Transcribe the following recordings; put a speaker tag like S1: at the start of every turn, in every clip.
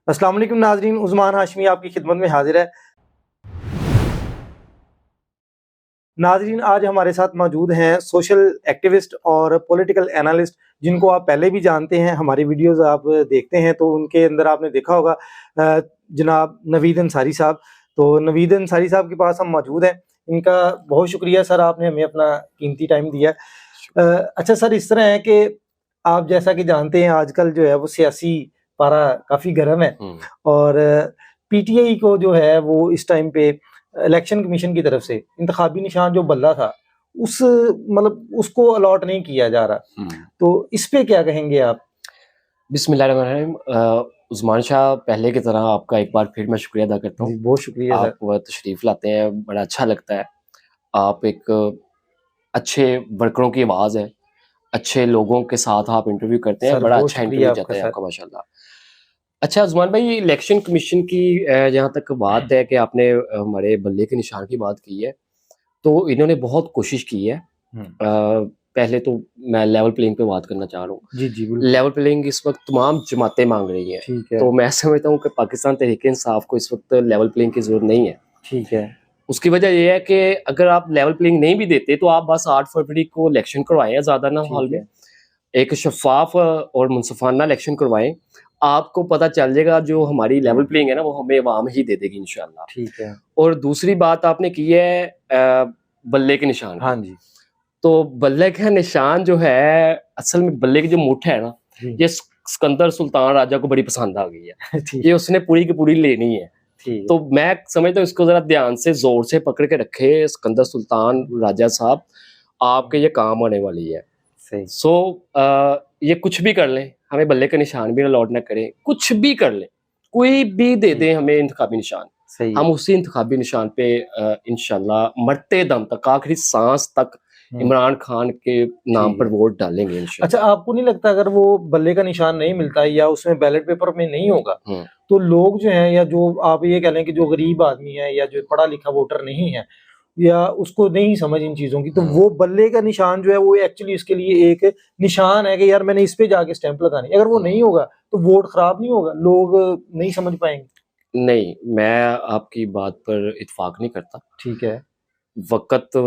S1: अस्सलाम वालेकुम नाज़रीन, उस्मान हाशमी आपकी खिदमत में हाजिर है। नाज़रीन, आज हमारे साथ मौजूद हैं सोशल एक्टिविस्ट और पॉलिटिकल एनालिस्ट, जिनको आप पहले भी जानते हैं, हमारी वीडियोज़ आप देखते हैं तो उनके अंदर आपने देखा होगा जनाब नवीद अंसारी साहब। तो नवीद अंसारी साहब के पास हम मौजूद हैं। इनका बहुत शुक्रिया सर, आपने हमें अपना कीमती टाइम दिया। अच्छा सर, इस तरह है कि आप जैसा कि जानते हैं आजकल जो है वो सियासी पारा काफ़ी गर्म है और पीटीआई को जो है वो इस टाइम पे इलेक्शन कमीशन की तरफ से इंतखाबी निशान जो बल्ला था उस मतलब उसको अलॉट नहीं किया जा रहा, तो इस पे क्या कहेंगे आप?
S2: बिस्मिल्लाहिर्रहमानिर्रहीम। उस्मान शाह, पहले की तरह आपका एक बार फिर मैं शुक्रिया अदा करता हूँ।
S1: जी, बहुत शुक्रिया सर।
S2: आप तशरीफ़ लाते हैं, बड़ा अच्छा लगता है। आप एक अच्छे वर्करों की आवाज़ है, अच्छे लोगों के साथ आप इंटरव्यू करते हैं,
S1: सर
S2: बड़ा
S1: बहुत
S2: अच्छा
S1: शुक्रिया
S2: इंटरव्यू
S1: आपका
S2: जाता है
S1: सर।
S2: आपका माशाल्लाह। अच्छा उस्मान भाई, इलेक्शन कमीशन की जहाँ तक बात है कि आपने हमारे बल्ले के निशान की बात की है, तो इन्होंने बहुत कोशिश की है। पहले तो मैं लेवल प्लेइंग पे बात करना चाह रहा हूँ।
S1: जी जी बिल्कुल।
S2: लेवल प्लेइंग इस वक्त तमाम जमातें मांग रही हैं,
S1: ठीक है।
S2: तो मैं समझता हूँ कि पाकिस्तान तहरीक इंसाफ को इस वक्त लेवल प्लेइंग की जरूरत नहीं है।
S1: ठीक है।
S2: उसकी वजह यह है कि अगर आप लेवल प्लेइंग नहीं भी देते तो आप बस 8 फरवरी को इलेक्शन करवाएं ज़्यादा ना हॉल
S1: ठीक
S2: में,
S1: है।
S2: एक शफाफ और मुनसफाना इलेक्शन करवाएं। आपको पता चल जाएगा जो हमारी लेवल प्लेइंग है ना, वो हमें अवाम ही दे देगी इंशाल्लाह।
S1: ठीक है।
S2: और दूसरी बात आपने की है बल्ले के निशान
S1: हाँ
S2: की।
S1: जी।
S2: तो बल्ले का निशान जो है, असल में बल्ले की जो मुठ है ना,
S1: जी।
S2: ये सिकंदर सुल्तान राजा को बड़ी पसंद आ गई है।
S1: ठीक।
S2: ये उसने पूरी की पूरी लेनी है।
S1: ठीक।
S2: तो मैं समझता हूँ इसको जरा ध्यान से जोर से पकड़ के रखे सिकंदर सुल्तान राजा साहब, आपके ये काम आने वाली है।
S1: सही।
S2: सो ये कुछ भी कर लें, हमें बल्ले का निशान भी अलॉट ना करें, कुछ भी कर लें, कोई भी दे दें हमें इंतखाबी निशान,
S1: सही है।
S2: हम उसी इंतखाबी निशान पे इंशाल्लाह मरते दम तक, आखिरी सांस तक इमरान खान के नाम
S1: ठीक
S2: पर
S1: है।
S2: वोट डालेंगे
S1: अच्छा,
S2: इंशाल्लाह।
S1: आपको नहीं लगता अगर वो बल्ले का निशान नहीं मिलता या उसमें बैलेट पेपर में नहीं होगा, तो लोग जो हैं या जो आप ये कह लें कि जो गरीब आदमी है या जो पढ़ा लिखा वोटर नहीं है या उसको नहीं समझ इन चीजों की, तो वो बल्ले का निशान जो है वो एक्चुअली इसके लिए एक निशान है कि यार मैंने इस पे जाके स्टैंप लगानी। अगर वो नहीं होगा तो वोट खराब नहीं होगा, लोग नहीं समझ पाएंगे।
S2: नहीं, मैं आपकी बात पर इत्फाक नहीं करता।
S1: ठीक है।
S2: वक़्त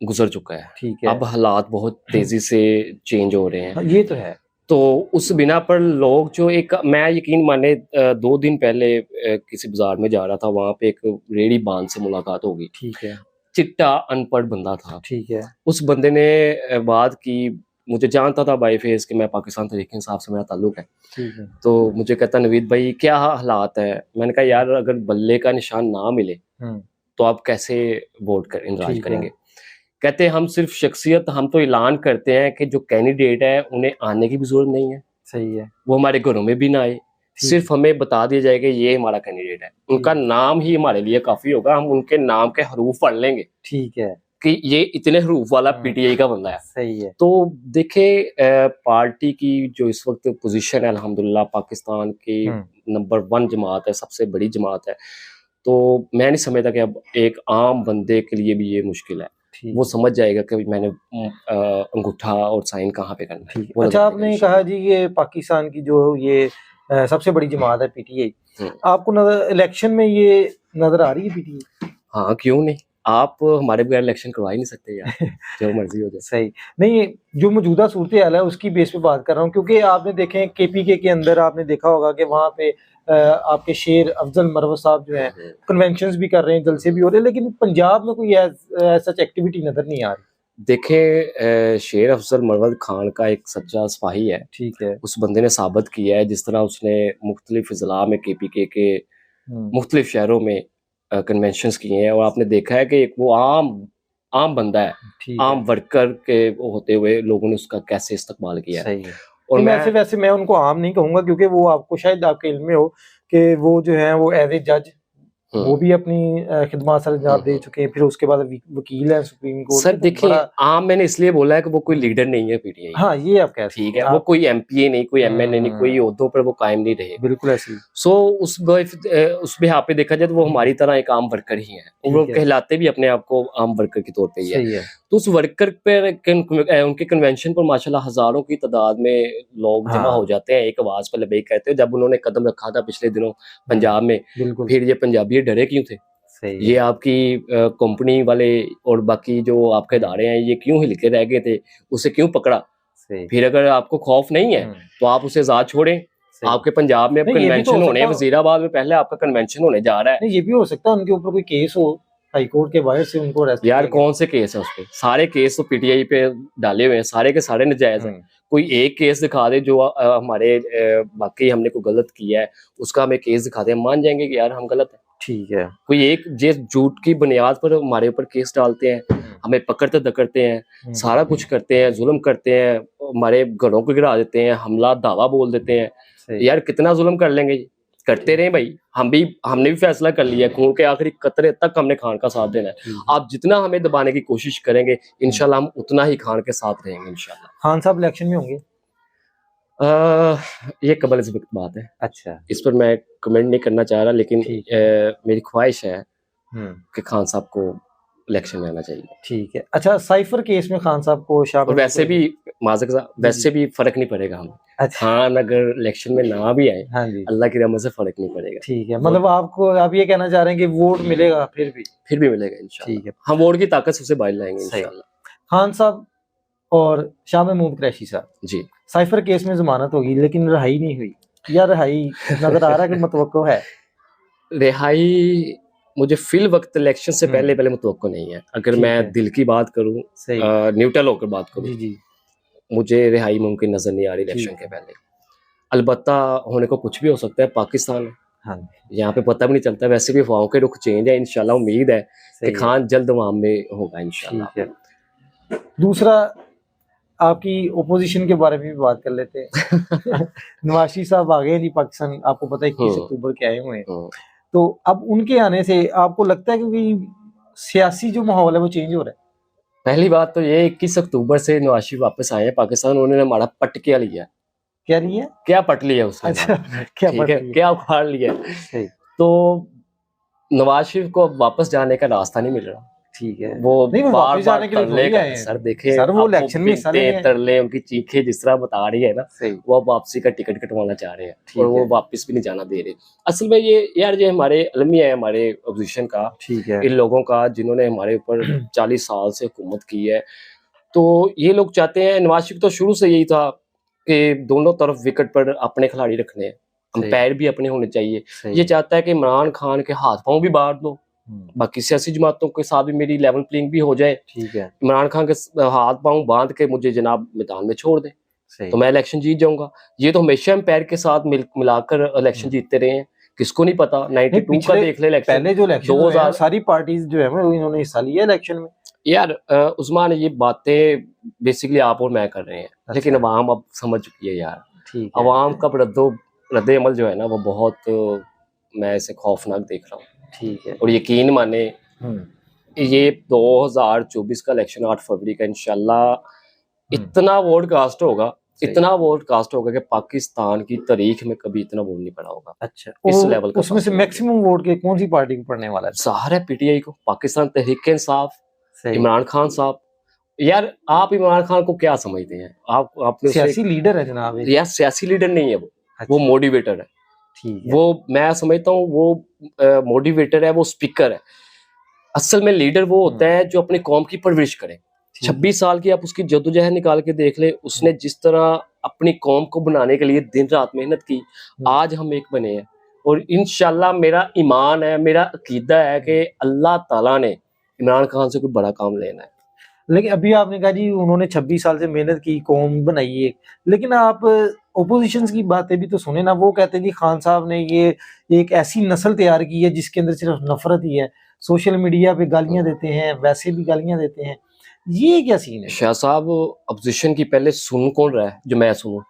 S2: गुज़र चुका है।
S1: ठीक है।
S2: अब हालात बहुत तेज़ी से चेंज हो रहे हैं।
S1: हाँ, ये तो है।
S2: तो उस बिना पर लोग जो एक, मैं यकीन माने 2 दिन पहले किसी बाज़ार में जा रहा था, वहाँ पे एक रेहड़ी बान से मुलाकात हो गई।
S1: ठीक है।
S2: चिट्टा अनपढ़ बंदा था।
S1: ठीक है।
S2: उस बंदे ने बात की, मुझे जानता था बाय फेस कि मैं पाकिस्तान तहरीक इंसाफ से मेरा ताल्लुक है।
S1: ठीक है।
S2: तो मुझे कहता, नवीद भाई क्या हालात है? मैंने कहा यार, अगर बल्ले का निशान ना मिले तो आप कैसे वोट कर इंदराज
S1: ठीक है।
S2: करेंगे? कहते हम सिर्फ शख्सियत, हम तो ऐलान करते हैं कि जो कैंडिडेट है उन्हें आने की भी जरूरत नहीं है,
S1: सही है।
S2: वो हमारे घरों में भी ना आए, सिर्फ हमें बता दिया जाएगा ये हमारा कैंडिडेट है, उनका नाम ही हमारे लिए काफी होगा, हम उनके नाम के हरूफ पढ़ लेंगे
S1: ठीक है।
S2: कि ये इतने हरूफ वाला पीटीआई का बंदा है।
S1: सही है।
S2: तो देखिए, पार्टी की जो इस वक्त पोजीशन है, अल्हम्दुलिल्लाह पाकिस्तान की नंबर 1 जमात है, सबसे बड़ी जमात है। तो मैं नहीं समझता कि अब एक आम बंदे के लिए भी ये मुश्किल है। वो समझ जाएगा कि मैंने अंगूठा और साइन कहाँ पे करना है। वो
S1: अच्छा,
S2: लगा देगा
S1: आपने कहा
S2: इंशाल्लाह।
S1: जी ये पाकिस्तान की जो ये सबसे बड़ी जमात है पीटीआई, आपको नजर इलेक्शन में ये नजर आ रही है पीटीआई?
S2: हाँ, क्यों नहीं? आप हमारे बगैर इलेक्शन करवा ही नहीं सकते यार, जो मर्जी हो जाए।
S1: सही। नहीं, जो मौजूदा सूरत हाल है उसकी बेस पे बात कर रहा हूँ, क्योंकि आपने देखें केपीके के अंदर आपने देखा होगा कि वहाँ पे आपके शेर अफजल मरवत साहब जो है कन्वेंशंस भी कर रहे हैं, जलसे भी हो रहे हैं, लेकिन पंजाब में कोई सच एक्टिविटी नजर नहीं आ रही।
S2: देखें, शेर अफजल मरवत खान का एक सच्चा सिपाही है।
S1: ठीक है।
S2: उस बंदे ने साबित किया है, जिस तरह उसने मुख्तलिफ अजला में केपीके के मुख्तलिफ शहरों में कन्वेंशंस किए हैं, और आपने देखा है कि वो आम बंदा है, आम वर्कर के होते हुए लोगों ने उसका कैसे इस्तेमाल किया है।
S1: सही है।
S2: और
S1: वैसे मैं उनको आम नहीं कहूंगा, क्योंकि वो आपको शायद आपके इल्म में हो कि वो जो है वो एज ए जज वो भी अपनी खिदमत सर अंजाम दे चुके हैं, फिर उसके बाद वकील हैं सुप्रीम कोर्ट।
S2: सर देखिए, आम मैंने इसलिए बोला है कि वो कोई लीडर नहीं है पीटीआई।
S1: हाँ, ये आप कह सकते हैं।
S2: ठीक है, वो कोई एमपीए नहीं, कोई एमएनए नहीं, कोई ओहदों पर वो कायम नहीं रहे।
S1: बिल्कुल ऐसी।
S2: सो उस बिहाफ पे देखा जाए तो वो हमारी तरह एक आम वर्कर ही है, और वो कहलाते भी अपने आप को आम वर्कर के तौर पे ही है। तो उस वर्कर पर उनके कन्वेंशन पर माशाल्लाह हजारों की तादाद में लोग जमा हो जाते हैं, एक आवाज पर लबैक कहते हैं। जब उन्होंने कदम रखा था पिछले दिनों पंजाब में, फिर ये पंजाबी डरे क्यों थे? ये आपकी कंपनी वाले और बाकी जो आपके इदारे हैं ये क्यों हिल के रह गए थे? उसे क्यों पकड़ा? फिर अगर आपको खौफ नहीं है तो आप उसे आजाद छोड़ें। आपके पंजाब में कन्वेंशन होने, वजीराबाद में पहले आपका कन्वेंशन होने जा रहा है।
S1: ये भी हो सकता है उनके ऊपर कोई केस हो, हाई कोर्ट के बाहर से उनको अरेस्ट।
S2: यार कौन से केस है उस पे? सारे केस तो पीटीआई पे डाले हुए हैं, सारे के सारे नाजायज हैं। कोई एक केस दिखा दे जो हमारे वाकई हमने कोई गलत किया है, उसका हमें केस दिखा दे, हम मान जाएंगे कि यार हम गलत है।
S1: ठीक है।
S2: कोई एक जिस झूठ की बुनियाद पर हमारे ऊपर केस डालते हैं, हमें पकड़ते दकड़ते हैं, सारा कुछ करते हैं, जुल्म करते हैं, हमारे घरों को गिरा देते हैं, हमला दावा बोल देते हैं। यार कितना जुल्म कर लेंगे? करते रहे भाई, हमने भी फैसला कर लिया, खून के आखिरी कतरे तक हमने खान का साथ देना है। आप जितना हमें दबाने की कोशिश करेंगे इंशाल्लाह हम उतना ही खान के साथ रहेंगे इंशाल्लाह।
S1: खान साहब इलेक्शन में होंगे?
S2: ये कबल इस वक्त बात है।
S1: अच्छा,
S2: इस पर मैं कमेंट नहीं करना चाह रहा, लेकिन मेरी ख्वाहिश है कि खान साहब को इलेक्शन में आना चाहिए। ठीक है।
S1: अच्छा, साइफर केस में खान साहब को शामिल,
S2: वैसे भी माज़िक साहब वैसे भी फर्क नहीं पड़ेगा हमें। अच्छा। खान अगर इलेक्शन में ना भी आए, हाँ जी, अल्लाह की रहमत से फर्क नहीं पड़ेगा। ठीक है, मतलब आप ये कहना चाह रहे हैं कि वोट मिलेगा, फिर भी मिलेगा इंशाल्लाह। ठीक है, हम वोट की ताकत से उसे बाहर लाएंगे इंशाल्लाह।
S1: खान साहब और शाह महमूद कुरैशी साहब जी, साइफर केस में जमानत होगी लेकिन रिहाई नहीं हुई, या रिहाई नजर आ रहा है कि मुतवक्को है?
S2: रिहाई मुझे फिल वक्त इलेक्शन से पहले मुतवक्को नहीं है। अगर मैं दिल की बात करूं, न्यूट्रल होकर बात करूं, जी, मुझे रिहाई मुमकिन नजर नहीं आ रही इलेक्शन के पहले। अलबत्ता होने को कुछ भी हो सकता है, पाकिस्तान है, हाँ, यहाँ पे पता भी नहीं चलता। वैसे भी अफवाहों के रुख चेंज है, इंशाल्लाह उम्मीद है कि खान जल्द अवाम में होगा इंशाल्लाह।
S1: दूसरा, आपकी ओपोजिशन के बारे में भी बात कर लेते हैं। नवाज शरीफ साहब आ गए नहीं पाकिस्तान, आपको पता है 21 अक्टूबर के आए हुए हैं। तो अब उनके आने से आपको लगता है कि सियासी जो माहौल है वो चेंज हो रहा है?
S2: पहली बात तो ये 21 अक्टूबर से नवाज शरीफ वापस आए हैं पाकिस्तान, उन्होंने हमारा पट क्या लिया।
S1: क्या लिया?
S2: क्या पट लिया उसने? अच्छा, क्या उखाड़ लिया? तो नवाज शरीफ को अब वापस जाने का रास्ता नहीं मिल रहा। ठीक है, वो वापस जाने के लिए सर देखे सर, वो इलेक्शन में तरले उनकी चीखें जिस तरह बता रही है ना, वो वापसी का टिकट कटवाना चाह रहे हैं और वो वापस भी नहीं जाना दे रहे। असल में ये यार जो हमारे अलमिया है हमारे अपोजिशन का, ठीक है, इन लोगों का जिन्होंने हमारे ऊपर 40 साल से हुकूमत की है, तो ये लोग चाहते हैं, नवाज शरीफ तो शुरू से यही था कि दोनों तरफ विकेट पर अपने खिलाड़ी रखने हैं, अंपायर भी अपने होने चाहिए। ये चाहता है कि इमरान खान के हाथ पांव भी बांट दो, बाकी सियासी जमातों के साथ भी मेरी लेवल प्लेइंग भी हो जाए। ठीक है, इमरान खान के हाथ पांव बांध के मुझे जनाब मैदान में छोड़ दे तो मैं इलेक्शन जीत जाऊंगा। ये तो हमेशा एम्पायर के साथ मिलाकर इलेक्शन जीतते रहे हैं, किसको नहीं पता। 92 का देख ले इलेक्शन, पहले जो इलेक्शन 2000 सारी पार्टीज जो है इन्होंने हिस्सा लिया इलेक्शन में। यार उस्मान, ये बातें बेसिकली आप और मैं कर रहे हैं, अच्छा, लेकिन अवाम अब समझ चुकी है यार। ठीक है, अवाम का रद्द अमल जो है ना वो बहुत मैं इसे खौफनाक देख रहा हूँ। ठीक है, और यकीन माने ये 2024 का इलेक्शन 8 फरवरी का इंशाल्लाह इतना वोट कास्ट होगा, इतना वोट कास्ट होगा कि पाकिस्तान की तारीख में कभी इतना वोट नहीं पड़ा होगा। अच्छा, इस लेवल का। उसमें से मैक्सिमम वोट के कौन सी पार्टी को पड़ने वाला है? सारे पीटीआई को, पाकिस्तान तहरीक इंसाफ, इमरान खान साहब। यार आप इमरान खान को क्या समझते हैं? आपने सियासी लीडर है जनाब? यार सियासी लीडर नहीं है वो, अच्छा, वो मोटिवेटर है। ठीक है, वो मैं समझता हूँ वो मोटिवेटर है, वो स्पीकर है। असल में लीडर वो होता है जो अपनी कौम की परवरिश करे। 26 साल की आप उसकी जद्दोजहद निकाल के देख ले, उसने जिस तरह अपनी कौम को बनाने के लिए दिन रात मेहनत की, आज हम एक बने हैं। और इंशाल्लाह मेरा ईमान है, मेरा अकीदा है कि अल्लाह ताला ने इमरान खान से कोई बड़ा काम लेना है। लेकिन अभी आपने कहा जी उन्होंने 26 साल से मेहनत की, कौम बनाई है, लेकिन आप ओपोजिशन की बातें भी तो सुने ना। वो कहते हैं कि खान साहब ने ये एक ऐसी नस्ल तैयार की है जिसके अंदर सिर्फ नफरत ही है, सोशल मीडिया पे गालियां देते हैं, वैसे भी गालियां देते हैं। ये क्या सीन है? शाह साहब, अपोजिशन की पहले सुन कौन रहा है जो मैं सुनूं?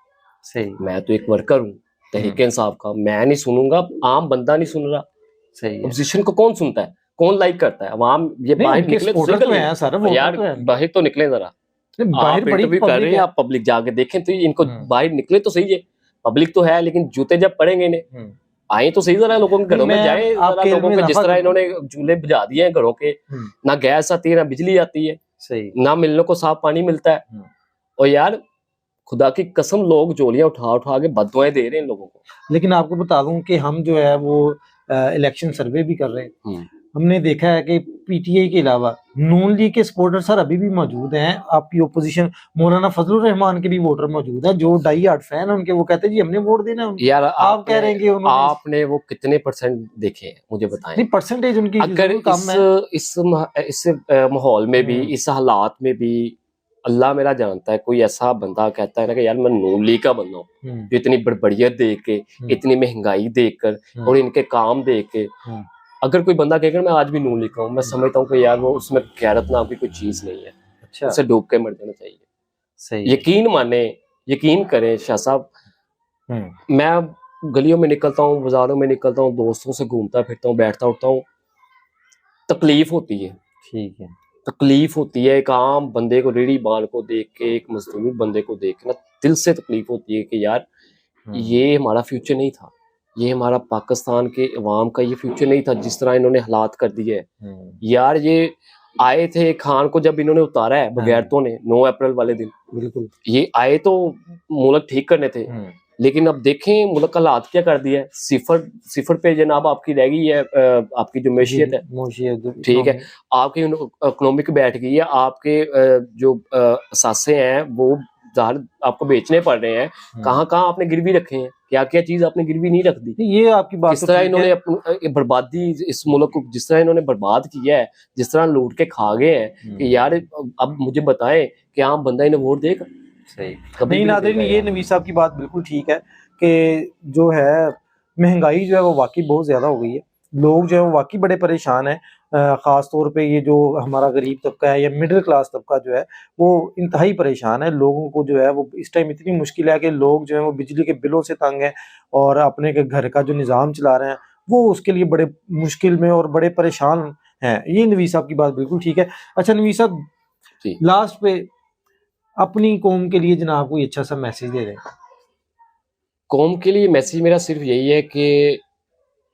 S2: सही, मैं तो एक वर्कर हूँ तहरीक इंसाफ का, मैं नहीं सुनूंगा, आम बंदा नहीं सुन रहा।
S1: सही है।
S2: अपोजिशन को कौन सुनता है, कौन लाइक करता है? आवाम ये बाहर निकले
S1: तो हैं सर, वो
S2: यार
S1: तो है।
S2: बाहर तो निकले जरा,
S1: बाहर
S2: आप
S1: बड़ी
S2: इंटरव्यू कर रहे हैं, आप पब्लिक जाके देखें तो इनको बाहर निकले तो सही है, पब्लिक तो है लेकिन जूते जब पड़ेंगे इन्हें, आए तो सही जरा लोगों के घरों में जाए, जरा लोगों के जिस तरह इन्होंने झूले बुझा दिए हैं घरों के, ना गैस आती है ना बिजली आती है,
S1: सही,
S2: ना मिलने को साफ पानी मिलता है। और यार खुदा की कसम लोग जोलियां उठा उठा के बददुआएं दे रहे हैं लोगों को।
S1: लेकिन आपको बता दूं कि हम जो है वो इलेक्शन सर्वे भी कर रहे हैं, हमने देखा है कि पीटीआई के अलावा नून लीग के सपोर्टर सर अभी भी मौजूद हैं। आपकी ओपोजिशन मौलाना फजलुर रहमान के भी वोटर मौजूद हैं जो डाई हार्ड फैन है उनके, वो कहते हैं जी हमने वोट देना है।
S2: यार
S1: आप कह रहे हैं कि
S2: आपने वो कितने परसेंट देखे हैं मुझे बताएं?
S1: नहीं, परसेंटेज उनकी
S2: अगर इस माहौल में भी, इस हालात में भी अल्लाह मेरा जानता है, कोई ऐसा बंदा कहता है ना कि यार मैं नून लीग का बंदा हूँ, जो इतनी बड़बड़ियत देख के, इतनी महंगाई देख कर और इनके काम देख के, अगर कोई बंदा कहेगा मैं आज भी नून लीग का हूँ, मैं समझता हूँ कि यार वो उसमें गैरत नाम की कोई चीज नहीं है। अच्छा, उसे डूब के मर जाना चाहिए। सही, यकीन माने, यकीन करें शाह साहब, मैं गलियों में निकलता हूँ, बाजारों में निकलता हूँ, दोस्तों से घूमता फिरता हूँ, बैठता उठता हूँ, तकलीफ होती है। ठीक है, तकलीफ होती है। एक आम बंदे को, रेड़ी बाल को देख के, एक मजदूर बंदे को देख के ना दिल से तकलीफ होती है कि यार ये हमारा फ्यूचर नहीं था, ये हमारा पाकिस्तान के अवाम का ये फ्यूचर नहीं था जिस तरह इन्होंने हालात कर दिए है। यार ये आए थे खान को जब इन्होंने उतारा है बगैरतों ने 9 अप्रैल वाले दिन, बिल्कुल ये आए तो मुल्क ठीक करने थे, लेकिन अब देखें मुल्क का हालात क्या कर दिया है। सिफर पे जनाब आपकी रह गई है, आपकी जो मैशियत है, ठीक है, आपकी इकोनॉमिक बैठ गई है, आपके जो असासे हैं वो आपको बेचने पड़ रहे हैं। कहाँ आपने गिरवी रखे हैं, क्या क्या चीज आपने गिरवी नहीं रख दी। ये आपकी बात, जिस तरह इन्होंने बर्बादी इस मुल्क को, जिस तरह इन्होंने बर्बाद किया है, जिस तरह लूट के खा गए हैं कि यार अब मुझे बताएं कि आम बंदा इन्हें वोट देगा? सही, नहीं नाज़रीन, ये नवीस साहब की बात बिल्कुल ठीक है कि जो है महंगाई जो है वो वाकई बहुत ज्यादा हो गई है, लोग जो है वो वाकई बड़े परेशान हैं। ख़ास तौर पे ये जो हमारा गरीब तबका है या मिडिल क्लास तबका जो है वो इंतहाई परेशान है। लोगों को जो है वो इस टाइम इतनी मुश्किल है कि लोग जो है वो बिजली के बिलों से तंग हैं और अपने के घर का जो निज़ाम चला रहे हैं वो उसके लिए बड़े मुश्किल में और बड़े परेशान हैं। ये नवीस साहब की बात बिल्कुल ठीक है। अच्छा नवीस साहब, लास्ट पे अपनी कौम के लिए जनाब कोई अच्छा सा मैसेज दे दें। कौम के लिए मैसेज मेरा सिर्फ यही है कि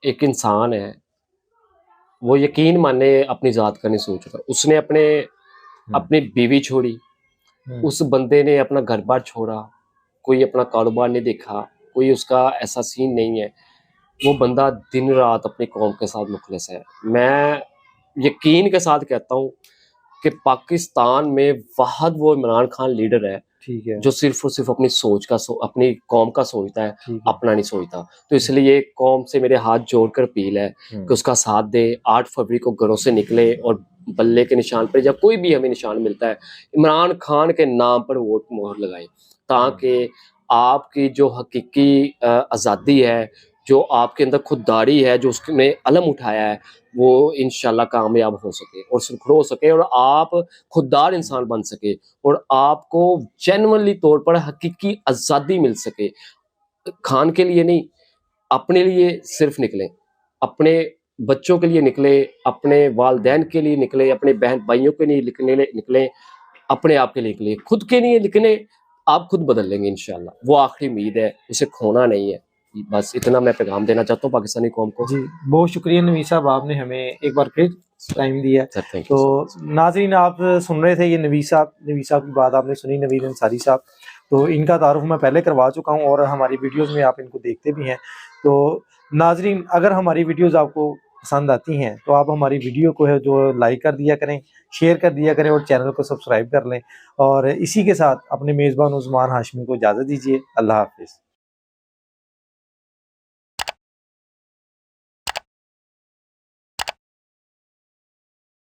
S2: एक इंसान है, वो यकीन माने अपनी जात का नहीं सोच रहा, उसने अपनी बीवी छोड़ी, उस बंदे ने अपना घर बार छोड़ा, कोई अपना कारोबार नहीं देखा, कोई उसका ऐसा सीन नहीं है, वो बंदा दिन रात अपनी कौम के साथ मुखलिस है। मैं यकीन के साथ कहता हूँ कि पाकिस्तान में वाहद वो इमरान खान लीडर है, ठीक है, जो सिर्फ और सिर्फ अपनी सोच का अपनी कौम का सोचता है, अपना नहीं सोचता। तो इसलिए कौम से मेरे हाथ जोड़कर अपील है कि उसका साथ दे। 8 फरवरी को घरों से निकले और बल्ले के निशान पर या कोई भी हमें निशान मिलता है इमरान खान के नाम पर वोट मोहर लगाए, ताकि आपकी जो हकीकी आज़ादी है, जो आपके अंदर खुददारी है, जो उसने अलम उठाया है, वो इंशाल्लाह कामयाब हो सके और सुरखरू हो सके और आप खुददार इंसान बन सके और आपको जेन्युइनली तौर पर हकीकी आज़ादी मिल सके। खान के लिए नहीं, अपने लिए सिर्फ निकलें, अपने बच्चों के लिए निकले, अपने वालिदैन के लिए निकले, अपने बहन भाइयों के लिए निकले, अपने आप के लिए निकले, खुद के लिए निकले, आप खुद बदल लेंगे इंशाल्लाह। वो आखिरी उम्मीद है, उसे खोना नहीं है। बस इतना मैं पैगाम देना चाहता हूँ पाकिस्तानी कौम को। जी बहुत शुक्रिया नवीस साहब, आपने हमें एक बार फिर टाइम दिया। तो नाज़रीन, आप सुन रहे थे ये नवीस साहब की बात आपने सुनी, नवीद अंसारी साहब। तो इनका तारुफ मैं पहले करवा चुका हूँ और हमारी वीडियोस में आप इनको देखते भी हैं। तो नाज़रीन, अगर हमारी वीडियोस आपको पसंद आती हैं तो आप हमारी वीडियो को है जो लाइक कर दिया करें, शेयर कर दिया करें और चैनल को सब्सक्राइब कर लें। और इसी के साथ अपने मेज़बान उस्मान हाशमी को इजाज़त दीजिए। अल्लाह हाफिज़।